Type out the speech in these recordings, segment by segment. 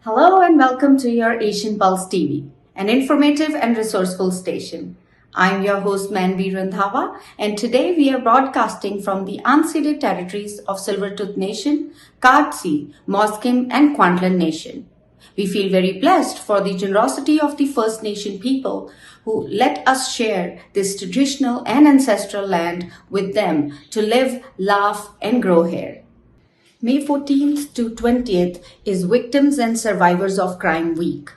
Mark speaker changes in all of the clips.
Speaker 1: Hello and welcome to your Asian Pulse TV, an informative and resourceful station. I'm your host Manvi Randhawa, and today we are broadcasting from the unceded territories of Silvertooth Nation, Kaatsi, Musqueam, and Kwantlen Nation. We feel very blessed for the generosity of the First Nation people who let us share this traditional and ancestral land with them to live, laugh, and grow here. May 14th to 20th is Victims and Survivors of Crime Week.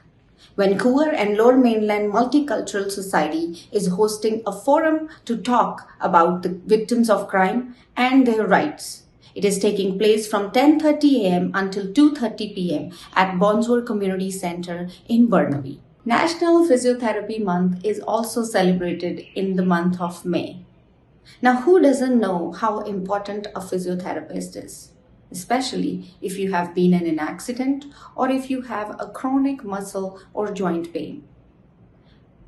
Speaker 1: Vancouver and Lower Mainland Multicultural Society is hosting a forum to talk about the victims of crime and their rights. It is taking place from 10:30 a.m. until 2:30 p.m. at Bonsor Community Center in Burnaby. National Physiotherapy Month is also celebrated in the month of May. Now, who doesn't know how important a physiotherapist is? Especially if you have been in an accident or if you have a chronic muscle or joint pain.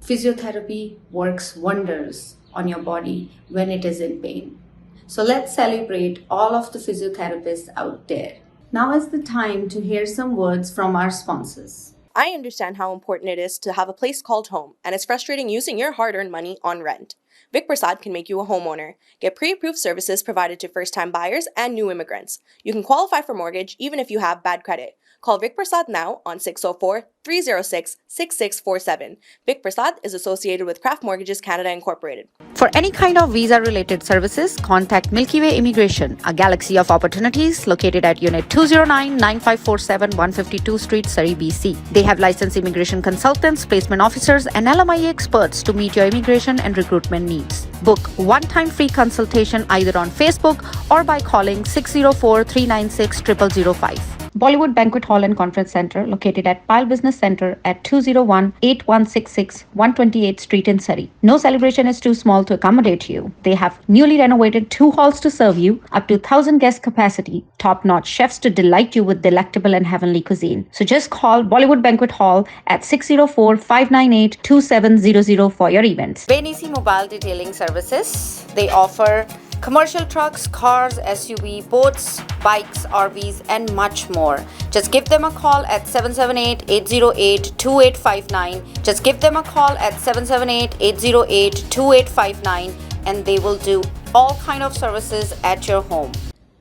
Speaker 1: Physiotherapy works wonders on your body when it is in pain. So let's celebrate all of the physiotherapists out there. Now is the time to hear some words from our sponsors.
Speaker 2: I understand how important it is to have a place called home, and it's frustrating using your hard-earned money on rent. Vic Prasad can make you a homeowner. Get pre-approved services provided to first-time buyers and new immigrants. You can qualify for mortgage even if you have bad credit. Call Vic Prasad now on 604-306-6647. Vic Prasad is associated with Craft Mortgages Canada Incorporated.
Speaker 3: For any kind of visa-related services, contact Milky Way Immigration, a galaxy of opportunities located at Unit 209-9547 152 Street, Surrey, BC. They have licensed immigration consultants, placement officers, and LMIA experts to meet your immigration and recruitment needs. Book one-time free consultation either on Facebook or by calling 604-396-0005. Bollywood Banquet Hall and Conference Center, located at Pile Business Center at 201-8166 128th Street in Surrey. No celebration is too small to accommodate you. They have newly renovated 2 halls to serve you, up to 1,000 guest capacity, top-notch chefs to delight you with delectable and heavenly cuisine. So just call Bollywood Banquet Hall at 604-598-2700 for your events.
Speaker 4: Venisi Mobile Detailing Services. They offer commercial trucks, cars, SUV, boats, bikes, RVs, and much more. Just give them a call at 778-808-2859. Just give them a call at 778-808-2859 and they will do all kind of services at your home.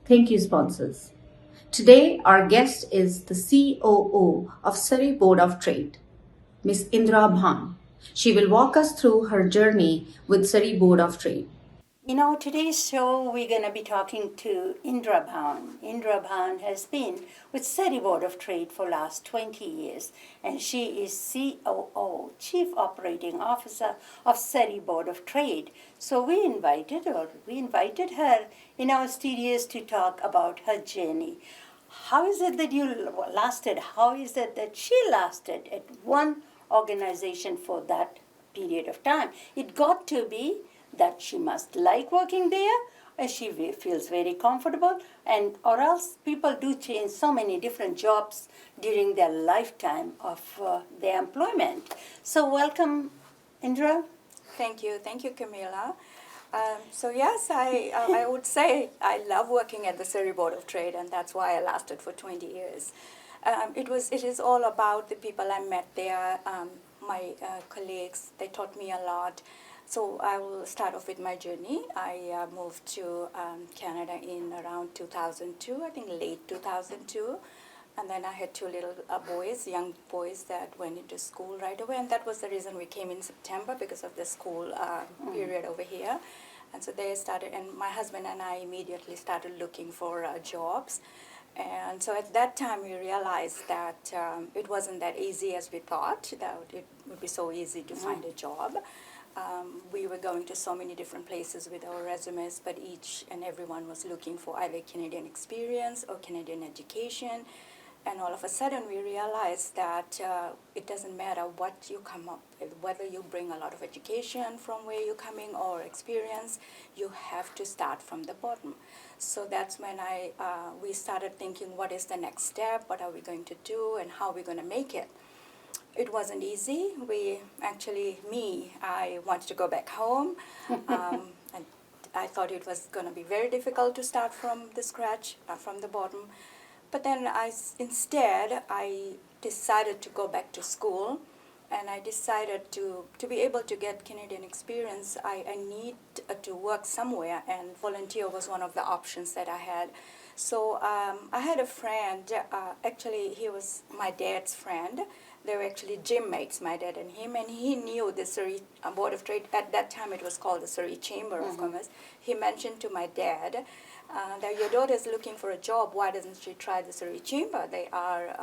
Speaker 1: Thank you, sponsors. Today, our guest is the COO of Surrey Board of Trade, Ms. Indra Bhan. She will walk us through her journey with Surrey Board of Trade.
Speaker 5: Today's show we're going to be talking to Indra Bhan. Indra Bhan has been with Surrey Board of Trade for last 20 years, and she is COO, Chief Operating Officer of Surrey Board of Trade. So we invited her in our studios to talk about her journey. How is it that you lasted? How is it that she lasted at one organization for that period of time? It got to be that she must like working there, and she feels very comfortable, and or else people do change so many different jobs during their lifetime of their employment. So welcome, Indra.
Speaker 6: Thank you, Camila. I would say I love working at the Surrey Board of Trade, and that's why I lasted for 20 years. It is all about the people I met there, my colleagues. They taught me a lot. So I will start off with my journey. I moved to Canada in around 2002, I think late 2002. And then I had 2 little young boys that went into school right away. And that was the reason we came in September, because of the school period over here. And so they started, and my husband and I immediately started looking for jobs. And so at that time we realized that it wasn't that easy as we thought, that it would be so easy to find a job. We were going to so many different places with our resumes, but each and everyone was looking for either Canadian experience or Canadian education. And all of a sudden we realized that it doesn't matter what you come up with, whether you bring a lot of education from where you're coming or experience, you have to start from the bottom. So that's when we started thinking, what is the next step, what are we going to do, and how are we going to make it? It wasn't easy. I wanted to go back home. And I thought it was going to be very difficult to start from the scratch, from the bottom. But then instead I decided to go back to school, and I decided to be able to get Canadian experience, I need to work somewhere, and volunteer was one of the options that I had. So I had a friend, actually he was my dad's friend. They were actually gym mates, my dad and him, and he knew the Surrey Board of Trade. At that time it was called the Surrey Chamber of Commerce. He mentioned to my dad that your daughter is looking for a job, why doesn't she try the Surrey Chamber? They are,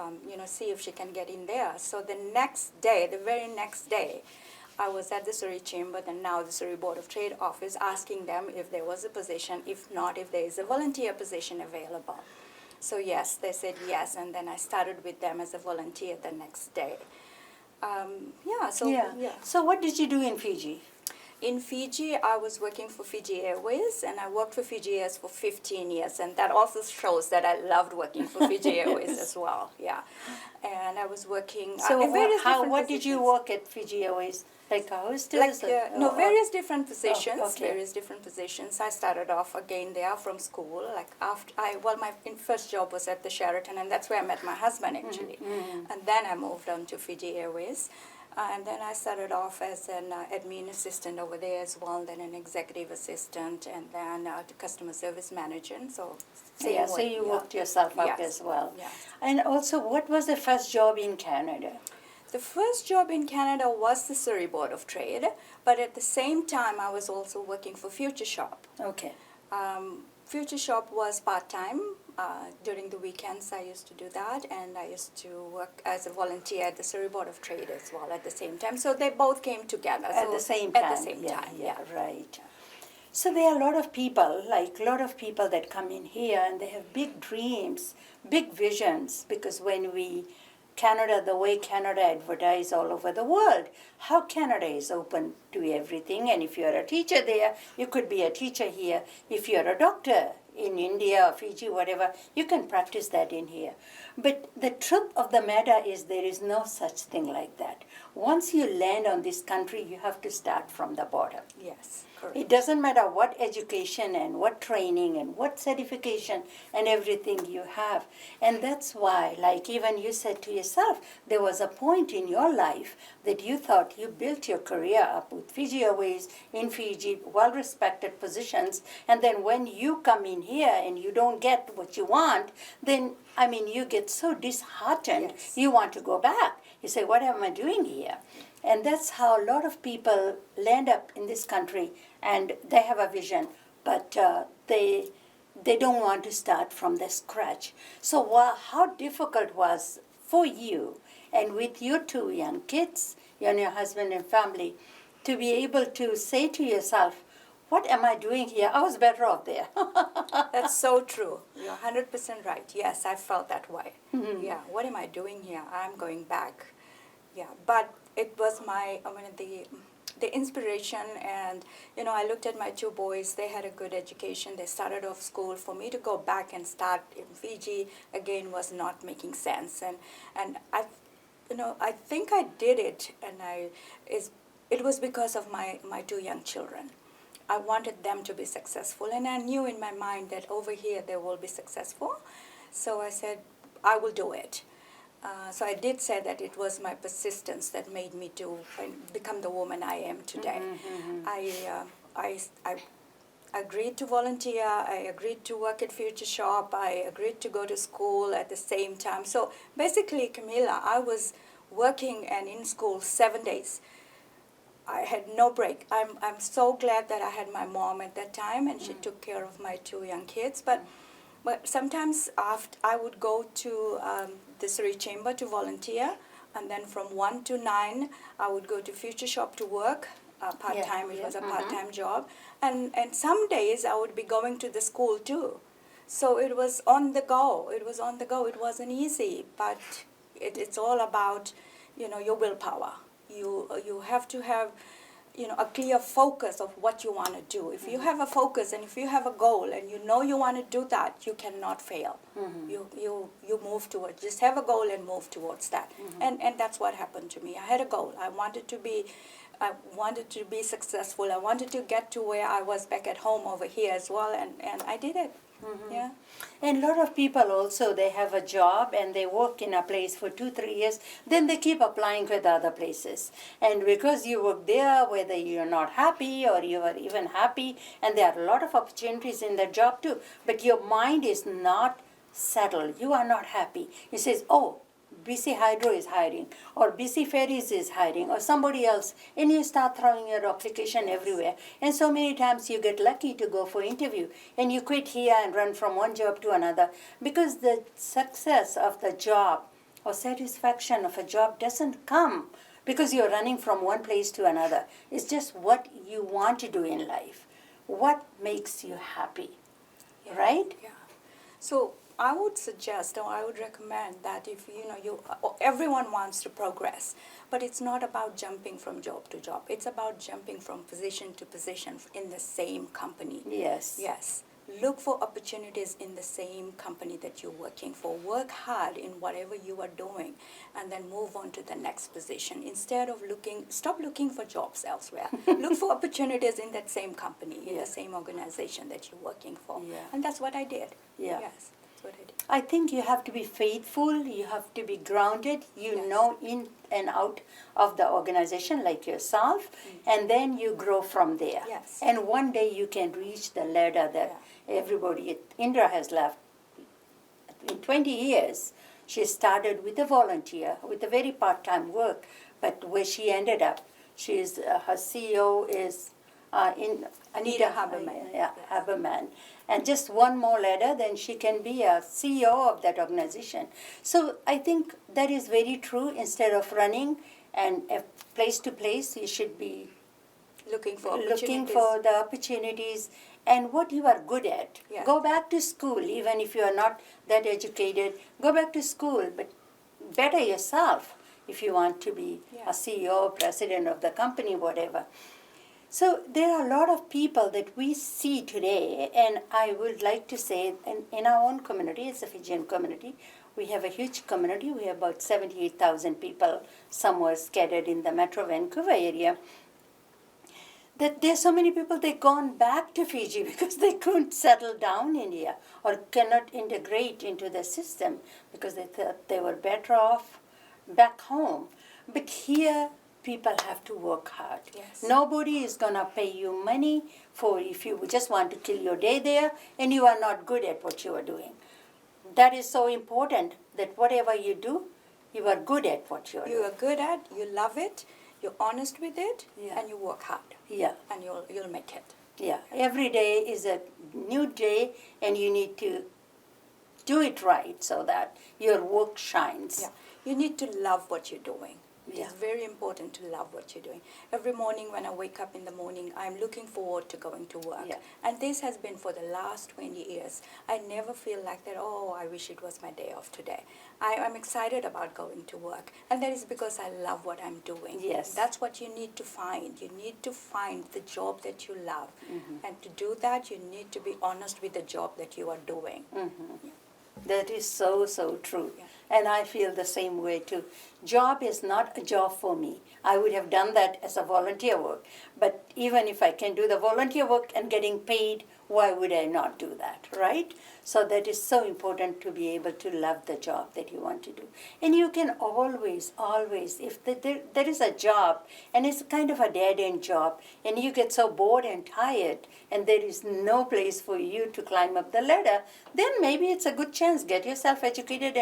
Speaker 6: see if she can get in there. So the next day, the very next day, I was at the Surrey Chamber, then now the Surrey Board of Trade office, asking them if there was a position, if not, if there is a volunteer position available. So yes, they said yes, and then I started with them as a volunteer the next day.
Speaker 5: So what did you do in Fiji?
Speaker 6: In Fiji, I was working for Fiji Airways, and I worked for Fiji Airways for 15 years, and that also shows that I loved working for Fiji Airways as well. Yeah, and I was working.
Speaker 5: So
Speaker 6: in various different
Speaker 5: what did you
Speaker 6: positions.
Speaker 5: work at Fiji Airways? Like a hostess?
Speaker 6: Various different positions.
Speaker 5: okay.
Speaker 6: Various different positions. I started off again there from school. Like after my first job was at the Sheraton, and that's where I met my husband actually. And then I moved on to Fiji Airways. And then I started off as an admin assistant over there as well, then an executive assistant, and then the customer service manager. So
Speaker 5: So you worked yourself up
Speaker 6: Yes.
Speaker 5: as well.
Speaker 6: Yes.
Speaker 5: And also, what was the first job in Canada?
Speaker 6: The first job in Canada was the Surrey Board of Trade, but at the same time I was also working for Future Shop.
Speaker 5: Okay.
Speaker 6: Future Shop was part-time. During the weekends I used to do that, and I used to work as a volunteer at the Surrey Board of Trade as well at the same time. So they both came together.
Speaker 5: At the same time.
Speaker 6: At the same time,
Speaker 5: Yeah, right. So there are a lot of people, that come in here and they have big dreams, big visions, because when Canada, the way Canada advertise all over the world, how Canada is open to everything. And if you're a teacher there, you could be a teacher here. If you're a doctor in India or Fiji, whatever, you can practice that in here. But the truth of the matter is there is no such thing like that. Once you land on this country, you have to start from the bottom.
Speaker 6: Yes, correct.
Speaker 5: It doesn't matter what education and what training and what certification and everything you have. And that's why, like even you said to yourself, there was a point in your life that you thought you built your career up with Fiji Airways in Fiji, well-respected positions, and then when you come in here and you don't get what you want, then, you get so disheartened,
Speaker 6: Yes.
Speaker 5: you want to go back. You say, what am I doing here? And that's how a lot of people land up in this country, and they have a vision, but they don't want to start from the scratch. So how difficult was for you, and with your two young kids, you and your husband and family, to be able to say to yourself, what am I doing here? I was better off there.
Speaker 6: That's so true. You're 100% right. Yes, I felt that way. Yeah, what am I doing here? I'm going back. Yeah, but it was the inspiration, and I looked at my two boys. They had a good education. They started off school. For me to go back and start in Fiji again was not making sense. And I think I did it, and it was because of my two young children. I wanted them to be successful, and I knew in my mind that over here they will be successful. So I said, I will do it. So I did say that it was my persistence that made me to become the woman I am today. I agreed to volunteer. I agreed to work at Future Shop. I agreed to go to school at the same time. So basically, Camila, I was working and in school 7 days. I had no break. I'm so glad that I had my mom at that time, and she took care of my two young kids. But sometimes after I would go to the Surrey Chamber to volunteer, and then from 1 to 9 I would go to Future Shop to work part-time. It was a part-time job. And some days I would be going to the school too. So it was on the go. It was on the go. It wasn't easy, but it's all about, your willpower. You have to have, a clear focus of what you want to do. If you have a focus and if you have a goal and you want to do that, you cannot fail. You move towards, just have a goal and move towards that. And that's what happened to me. I had a goal. I wanted to be successful. I wanted to get to where I was back at home over here as well, and I did it. Yeah.
Speaker 5: And a lot of people also, they have a job and they work in a place for 2-3 years, then they keep applying with other places. And because you work there, whether you're not happy or you are even happy, and there are a lot of opportunities in that job too, but your mind is not settled. You are not happy. It says, oh, BC Hydro is hiring, or BC Ferries is hiring, or somebody else, and you start throwing your application everywhere. And so many times you get lucky to go for interview, and you quit here and run from one job to another, because the success of the job or satisfaction of a job doesn't come because you're running from one place to another. It's just what you want to do in life, what makes you happy, right?
Speaker 6: Yeah. So I would suggest, or I would recommend that if everyone wants to progress, but it's not about jumping from job to job. It's about jumping from position to position in the same company.
Speaker 5: Yes.
Speaker 6: Yes. Look for opportunities in the same company that you're working for. Work hard in whatever you are doing, and then move on to the next position. Instead of stop looking for jobs elsewhere. Look for opportunities in that same company, in the same organization that you're working for.
Speaker 5: Yeah.
Speaker 6: And that's what I did.
Speaker 5: Yeah.
Speaker 6: Yes, that's what I did.
Speaker 5: I think you have to be faithful, you have to be grounded, you
Speaker 6: Yes.
Speaker 5: know in and out of the organization like yourself, and then you grow from there.
Speaker 6: Yes.
Speaker 5: And one day you can reach the ladder that everybody, Indra has left. In 20 years, she started with a volunteer, with a very part-time work, but where she ended up, she's her CEO is in
Speaker 6: Anita Haberman.
Speaker 5: Yeah, Haberman. And just one more ladder, then she can be a CEO of that organization. So I think that is very true. Instead of running and place to place, you should be
Speaker 6: Looking for opportunities.
Speaker 5: looking for the opportunities and what you are good at.
Speaker 6: Yeah.
Speaker 5: Go back to school, even if you are not that educated. Go back to school, but better yourself if you want to be
Speaker 6: Yeah.
Speaker 5: a CEO, president of the company, whatever. So there are a lot of people that we see today, and I would like to say in our own community, it's a Fijian community, we have a huge community. We have about 78,000 people somewhere scattered in the Metro Vancouver area. That there's so many people, they've gone back to Fiji because they couldn't settle down in here or cannot integrate into the system because they thought they were better off back home. But here, people have to work hard.
Speaker 6: Yes.
Speaker 5: Nobody is going to pay you money for if you just want to kill your day there and you are not good at what you are doing. That is so important that whatever you do, you are good at what you are
Speaker 6: You
Speaker 5: doing.
Speaker 6: are good at, you love it, you're honest with it,
Speaker 5: Yeah.
Speaker 6: and you work hard,
Speaker 5: Yeah.
Speaker 6: and you'll make it.
Speaker 5: Yeah, every day is a new day, and you need to do it right so that your work shines.
Speaker 6: Yeah, you need to love what you're doing. It
Speaker 5: Yeah.
Speaker 6: is very important to love what you're doing. Every morning when I wake up in the morning, I'm looking forward to going to work.
Speaker 5: Yeah.
Speaker 6: And this has been for the last 20 years. I never feel like that, oh, I wish it was my day off today. I'm excited about going to work. And that is because I love what I'm doing.
Speaker 5: Yes.
Speaker 6: That's what you need to find. You need to find the job that you love.
Speaker 5: Mm-hmm.
Speaker 6: And to do that, you need to be honest with the job that you are doing.
Speaker 5: That is so, so true.
Speaker 6: Yeah.
Speaker 5: And I feel the same way too. Job is not a job for me. I would have done that as a volunteer work. But even if I can do the volunteer work and getting paid, why would I not do that, right? So that is so important to be able to love the job that you want to do. And you can always, if there is a job and it's kind of a dead-end job and you get so bored and tired and there is no place for you to climb up the ladder, then maybe it's a good chance. Get yourself educated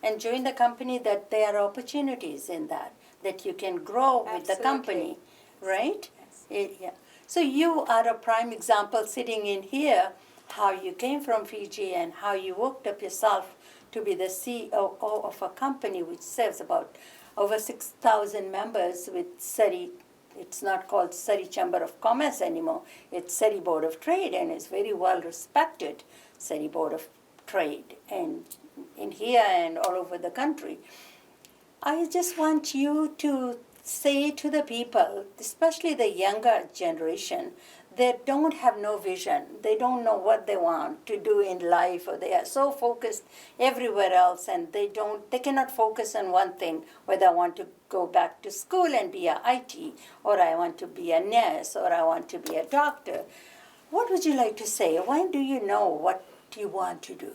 Speaker 5: and join the company that there are opportunities in that you can grow with the company, right? Yeah. So you are a prime example sitting in here, how you came from Fiji and how you worked up yourself to be the COO of a company which serves about over 6,000 members with Surrey. It's not called Surrey Chamber of Commerce anymore. It's Surrey Board of Trade, and it's very well respected, Surrey Board of Trade, and in here and all over the country. I just want you to say to the people, especially the younger generation, that don't have no vision. They don't know what they want to do in life, or they are so focused everywhere else, and they cannot focus on one thing, whether I want to go back to school and be a IT, or I want to be a nurse, or I want to be a doctor. What would you like to say? When do you know what do you want to do?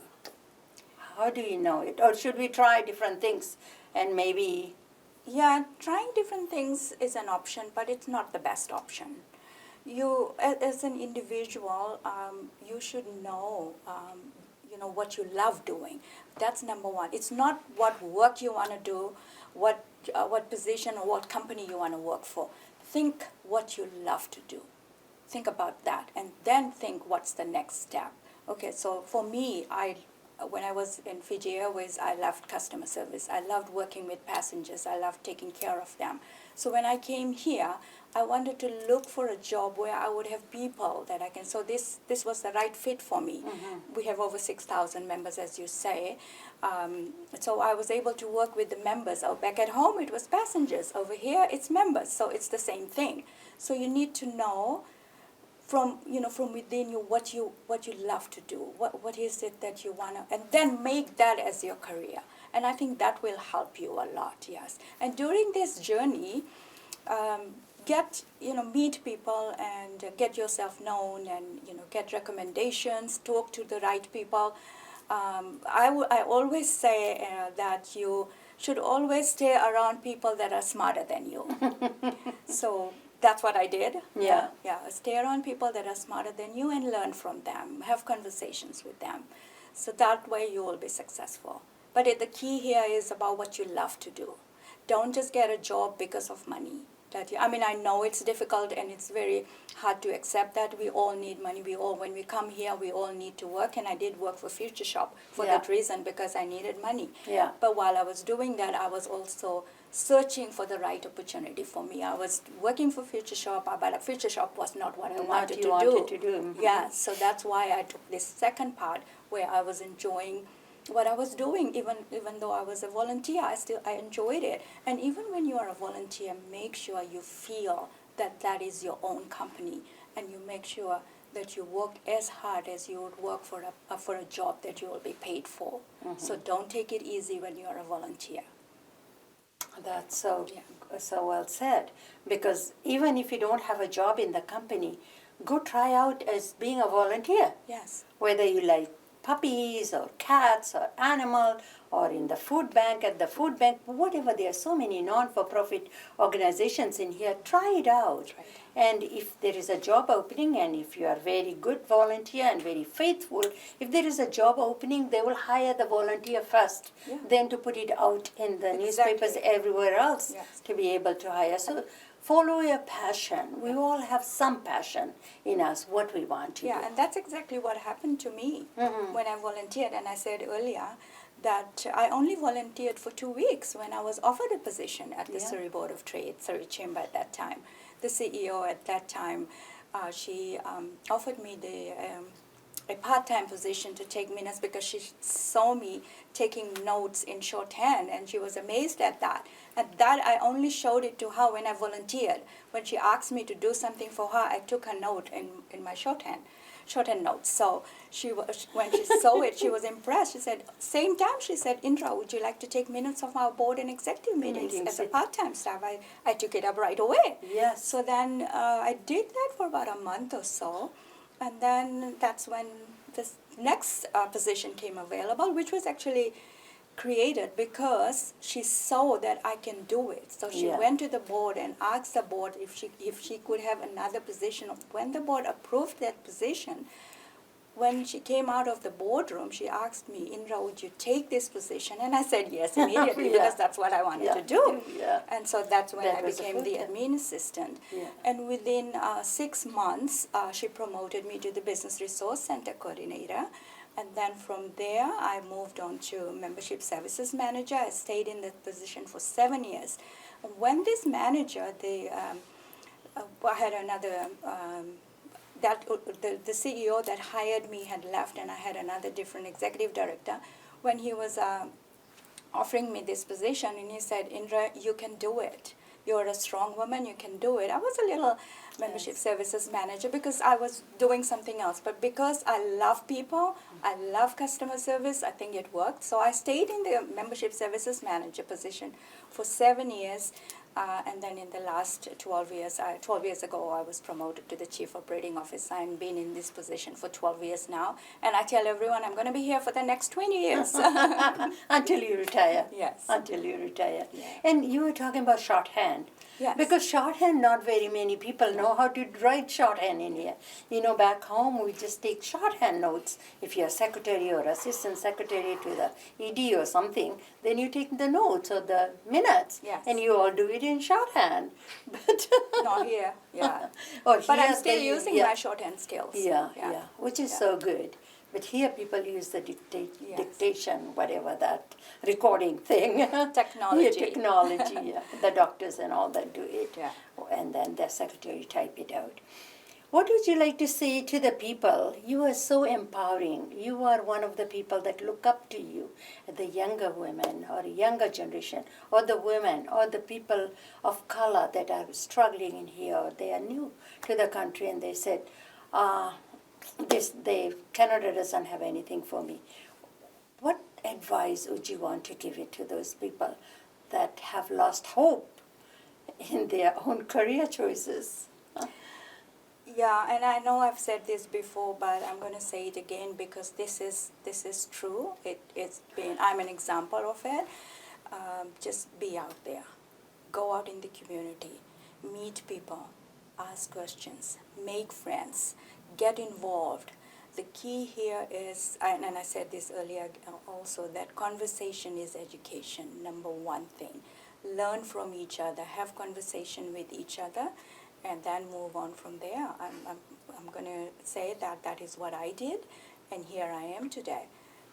Speaker 5: How do you know it? Or should we try different things and maybe...
Speaker 6: Yeah, trying different things is an option, but it's not the best option. You, as an individual, you should know, what you love doing. That's number one. It's not what work you want to do, what position or what company you want to work for. Think what you love to do. Think about that, and then think what's the next step. Okay, so for me, when I was in Fiji Airways, I loved customer service. I loved working with passengers. I loved taking care of them. So when I came here, I wanted to look for a job where I would have people that I can. So this was the right fit for me. We have over 6,000 members, as you say. So I was able to work with the members. Oh, back at home, it was passengers. Over here, it's members. So it's the same thing. So you need to know from within you what you love to do, what is it that you want to, and then make that as your career. And I think that will help you a lot. Yes. And during this journey, meet people and get yourself known, and get recommendations, talk to the right people. I always say that you should always stay around people that are smarter than you. So that's what I did.
Speaker 5: Yeah.
Speaker 6: Stay around people that are smarter than you and learn from them. Have conversations with them. So that way you will be successful. But the key here is about what you love to do. Don't just get a job because of money. I know it's difficult and it's very hard to accept that. We all need money. When we come here, we all need to work. And I did work for Future Shop for that reason, because I needed money.
Speaker 5: Yeah.
Speaker 6: But while I was doing that, I was also searching for the right opportunity for me. I was working for Future Shop, but Future Shop was not what I wanted to do.
Speaker 5: Mm-hmm.
Speaker 6: Yeah, so that's why I took this second part where I was enjoying what I was doing. Even though I was a volunteer, I enjoyed it. And even when you are a volunteer, make sure you feel that is your own company, and you make sure that you work as hard as you would work for a job that you will be paid for. Mm-hmm. So don't take it easy when you are a volunteer.
Speaker 5: That's so well said. Because even if you don't have a job in the company, go try out as being a volunteer.
Speaker 6: Yes.
Speaker 5: Whether you like puppies or cats or animal, or in the food bank, at the food bank, whatever. There are so many non-for-profit organizations in here. Try it out.
Speaker 6: Right.
Speaker 5: And if there is a job opening, and if you are very good volunteer and very faithful, if there is a job opening, they will hire the volunteer first, then to put it out in the newspapers everywhere else, to be able to hire. So follow your passion. We all have some passion in us, what we want to do.
Speaker 6: Yeah, and that's exactly what happened to me when I volunteered. And I said earlier that I only volunteered for 2 weeks when I was offered a position at the Surrey Board of Trade, Surrey Chamber at that time. The CEO at that time, she offered me a part-time position to take minutes, because she saw me taking notes in shorthand, and she was amazed at that. And that I only showed it to her when I volunteered. When she asked me to do something for her, I took her note in my shorthand notes. So when she saw it, she was impressed. She said, same time, she said, Indra, would you like to take minutes of our board and executive meetings as a part-time staff? I took it up right away.
Speaker 5: Yes.
Speaker 6: So then I did that for about a month or so. And then that's when this next position came available, which was actually created because she saw that I can do it. So she went to the board and asked the board if she could have another position. When the board approved that position, when she came out of the boardroom, she asked me, Indra, would you take this position? And I said yes immediately, because that's what I wanted to do.
Speaker 5: Yeah.
Speaker 6: And so that's when
Speaker 5: That
Speaker 6: I
Speaker 5: was
Speaker 6: became the admin assistant.
Speaker 5: Yeah.
Speaker 6: And within 6 months, she promoted me to the Business Resource Center coordinator. And then from there, I moved on to Membership Services Manager. I stayed in that position for 7 years. When this manager, I had another, the CEO that hired me had left, and I had another different executive director. When he was offering me this position, and he said, Indra, you can do it. You're a strong woman, you can do it. I was a little membership services manager because I was doing something else. But because I love people, I love customer service, I think it worked. So I stayed in the membership services manager position for 7 years. And then in the last 12 years, 12 years ago, I was promoted to the Chief Operating Officer. I've been in this position for 12 years now. And I tell everyone I'm going to be here for the next 20 years.
Speaker 5: Until you retire.
Speaker 6: Yes.
Speaker 5: Until you retire.
Speaker 6: Yeah.
Speaker 5: And you were talking about shorthand.
Speaker 6: Yes.
Speaker 5: Because shorthand, not very many people know how to write shorthand in here. You know, back home, we just take shorthand notes. If you're secretary or assistant secretary to the ED or something, then you take the notes or the minutes.
Speaker 6: Yes.
Speaker 5: And you all do it in shorthand. But
Speaker 6: Not here, yeah.
Speaker 5: oh,
Speaker 6: But I'm
Speaker 5: here
Speaker 6: still
Speaker 5: they-
Speaker 6: using
Speaker 5: yeah.
Speaker 6: my shorthand skills.
Speaker 5: Yeah, which is
Speaker 6: Yeah.
Speaker 5: so good. But here people use the
Speaker 6: Yes.
Speaker 5: dictation, whatever that recording thing.
Speaker 6: Technology.
Speaker 5: Yeah, technology, yeah. The doctors and all that do it.
Speaker 6: Yeah.
Speaker 5: And then the secretary type it out. What would you like to say to the people? You are so empowering. You are one of the people that look up to you, the younger women or younger generation, or the women or the people of color that are struggling in here. Or they are new to the country and they said, Canada doesn't have anything for me. What advice would you want to give it to those people that have lost hope in their own career choices?
Speaker 6: Yeah, and I know I've said this before, but I'm going to say it again because this is true. I'm an example of it. Just be out there, go out in the community, meet people, ask questions, make friends, get involved. The key here is, and I said this earlier also, that conversation is education, number one thing. Learn from each other, have conversation with each other, and then move on from there. I'm going to say that is what I did, and here I am today.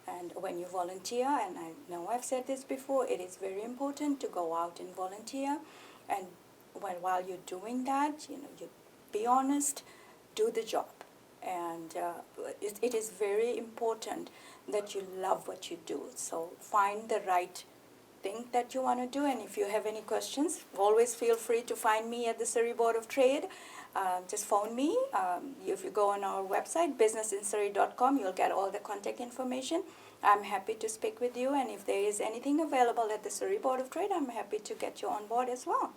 Speaker 6: And when you volunteer, and I know I've said this before, it is very important to go out and volunteer. And while you're doing that, you be honest, do the job. And it is very important that you love what you do. So find the right thing that you want to do. And if you have any questions, always feel free to find me at the Surrey Board of Trade. Just phone me. If you go on our website, businessinsurrey.com, you'll get all the contact information. I'm happy to speak with you. And if there is anything available at the Surrey Board of Trade, I'm happy to get you on board as well.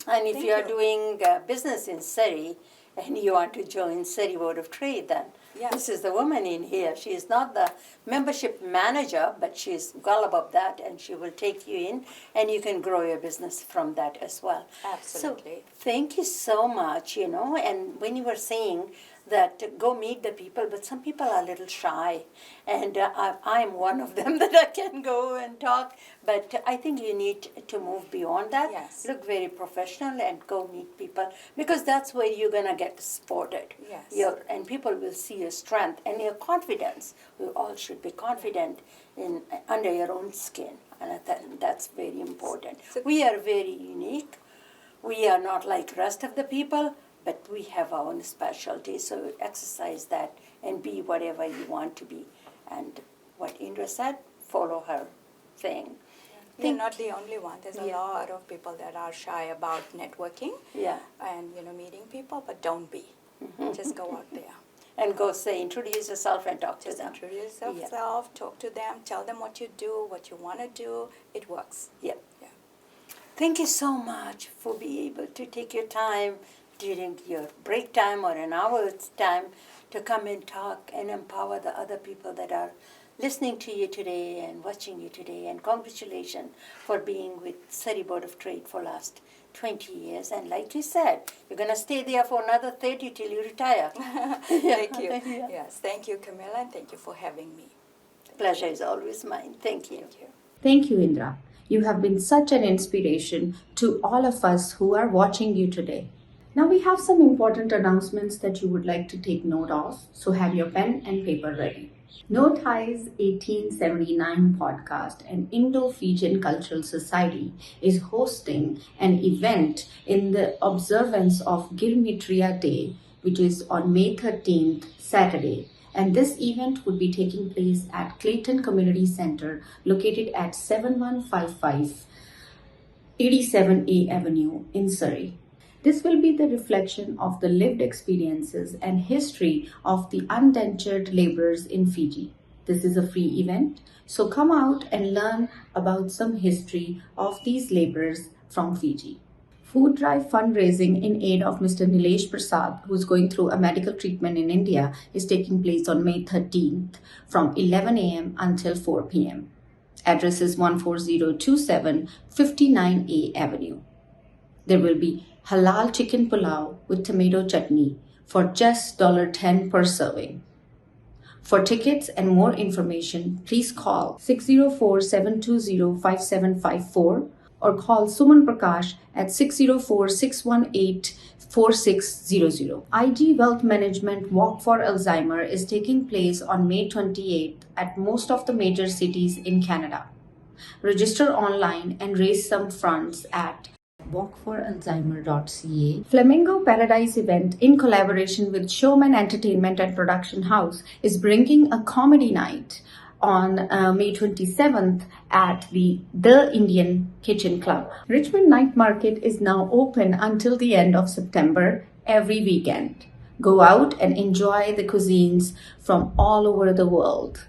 Speaker 5: And if
Speaker 6: Thank
Speaker 5: you are
Speaker 6: you.
Speaker 5: doing business in Surrey and you want to join Surrey Board of Trade, then
Speaker 6: Yes.
Speaker 5: this is the woman in here. She is not the membership manager, but she's well above that, and she will take you in, and you can grow your business from that as well.
Speaker 6: Absolutely.
Speaker 5: So thank you so much, and when you were saying that go meet the people, but some people are a little shy, and I'm one of them that I can go and talk, but I think you need to move beyond that.
Speaker 6: Yes.
Speaker 5: Look very professional and go meet people, because that's where you're going to get supported.
Speaker 6: Yes.
Speaker 5: And people will see your strength and your confidence. We all should be confident in under your own skin, and that's very important.
Speaker 6: So-
Speaker 5: We are very unique. We are not like rest of the people, but we have our own specialty. So exercise that and be whatever you want to be. And what Indra said, follow her thing.
Speaker 6: You're not the only one. There's a
Speaker 5: Yeah.
Speaker 6: lot of people that are shy about networking
Speaker 5: Yeah.
Speaker 6: and meeting people, but don't be. Just go out there.
Speaker 5: And go say, introduce yourself and talk to
Speaker 6: Just
Speaker 5: them.
Speaker 6: introduce
Speaker 5: Yeah.
Speaker 6: yourself, talk to them, tell them what you do, what you want to do. It works.
Speaker 5: Yeah.
Speaker 6: Yeah.
Speaker 5: Thank you so much for being able to take your time during your break time or an hour's time to come and talk and empower the other people that are listening to you today and watching you today. And congratulations for being with Surrey Board of Trade for last 20 years. And like you said, you're going to stay there for another 30 till you retire.
Speaker 6: Thank you.
Speaker 5: Yeah.
Speaker 6: Yes, thank you, Camilla, and thank you for having me.
Speaker 5: Pleasure is always mine. Thank you.
Speaker 6: Thank you.
Speaker 1: Thank you, Indra. You have been such an inspiration to all of us who are watching you today. Now we have some important announcements that you would like to take note of, so have your pen and paper ready. No Ties 1879 podcast and Indo-Fijian Cultural Society is hosting an event in the observance of Girmitria Day, which is on May 13th, Saturday. And this event would be taking place at Clayton Community Center, located at 7155 87A Avenue in Surrey. This will be the reflection of the lived experiences and history of the indentured laborers in Fiji. This is a free event, so come out and learn about some history of these laborers from Fiji. Food drive fundraising in aid of Mr. Nilesh Prasad, who is going through a medical treatment in India, is taking place on May 13th from 11 a.m. until 4 p.m. Address is 14027 59A Avenue. There will be halal chicken pulao with tomato chutney for just $10 per serving. For tickets and more information, please call 604-720-5754 or call Suman Prakash at 604-618-4600. IG Wealth Management Walk for Alzheimer is taking place on May 28th at most of the major cities in Canada. Register online and raise some funds at walkforalzheimer.ca. Flamingo Paradise event in collaboration with Showman Entertainment and Production House is bringing a comedy night on May 27th at the Indian Kitchen Club. Richmond Night Market is now open until the end of September every weekend. Go out and enjoy the cuisines from all over the world.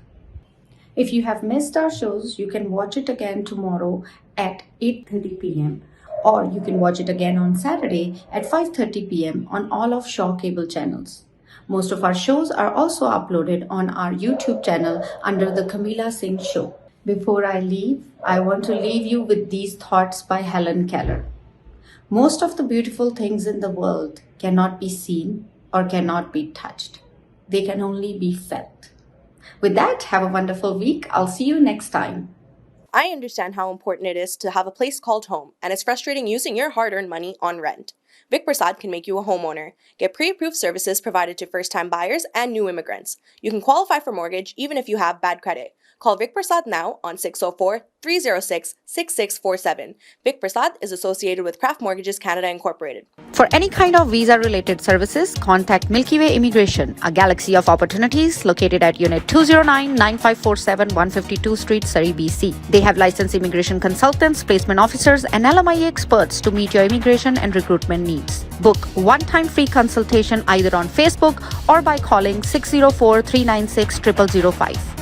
Speaker 1: If you have missed our shows, you can watch it again tomorrow at 8:30 p.m. or you can watch it again on Saturday at 5:30 p.m. on all of Shaw cable channels. Most of our shows are also uploaded on our YouTube channel under the Camila Singh Show. Before I leave, I want to leave you with these thoughts by Helen Keller. Most of the beautiful things in the world cannot be seen or cannot be touched. They can only be felt. With that, have a wonderful week. I'll see you next time.
Speaker 2: I understand how important it is to have a place called home, and it's frustrating using your hard-earned money on rent. Vic Prasad can make you a homeowner. Get pre-approved services provided to first-time buyers and new immigrants. You can qualify for mortgage even if you have bad credit. Call Vic Prasad now on 604-306-6647. Vic Prasad is associated with Craft Mortgages Canada Incorporated.
Speaker 3: For any kind of visa-related services, contact Milky Way Immigration, a galaxy of opportunities located at Unit 209-9547 152 Street, Surrey, BC. They have licensed immigration consultants, placement officers, and LMIA experts to meet your immigration and recruitment needs. Book one-time free consultation either on Facebook or by calling 604-396-0005.